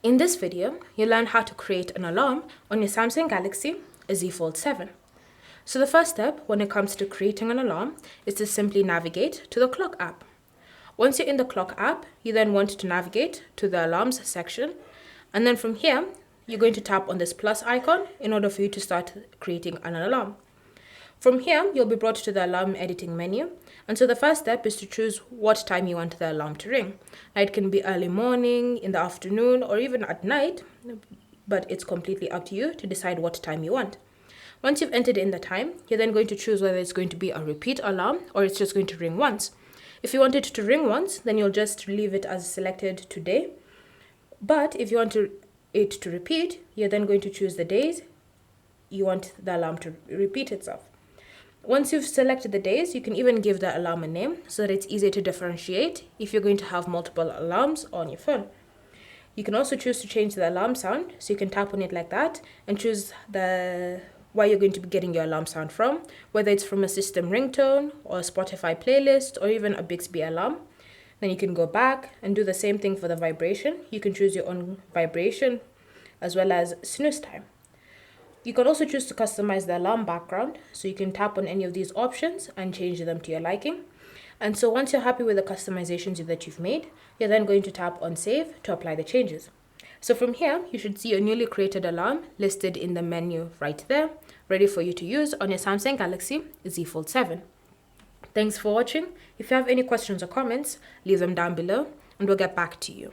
In this video, you'll learn how to create an alarm on your Samsung Galaxy Z Fold 7. So the first step when it comes to creating an alarm is to simply navigate to the clock app. Once you're in the clock app, you then want to navigate to the alarms section. And then from here, you're going to tap on this plus icon in order for you to start creating an alarm. From here, you'll be brought to the alarm editing menu. And so the first step is to choose what time you want the alarm to ring. Now, it can be early morning, in the afternoon, or even at night, but it's completely up to you to decide what time you want. Once you've entered in the time, you're then going to choose whether it's going to be a repeat alarm or it's just going to ring once. If you want it to ring once, then you'll just leave it as selected today. But if you want it to repeat, you're then going to choose the days you want the alarm to repeat itself. Once you've selected the days, you can even give the alarm a name so that it's easier to differentiate if you're going to have multiple alarms on your phone. You can also choose to change the alarm sound, so you can tap on it like that and choose where you're going to be getting your alarm sound from, whether it's from a system ringtone or a Spotify playlist or even a Bixby alarm. Then you can go back and do the same thing for the vibration. You can choose your own vibration as well as snooze time. You can also choose to customize the alarm background, so you can tap on any of these options and change them to your liking. And so once you're happy with the customizations that you've made, you're then going to tap on save to apply the changes. So from here, you should see your newly created alarm listed in the menu right there, ready for you to use on your Samsung Galaxy Z Fold 7. Thanks for watching. If you have any questions or comments, leave them down below and we'll get back to you.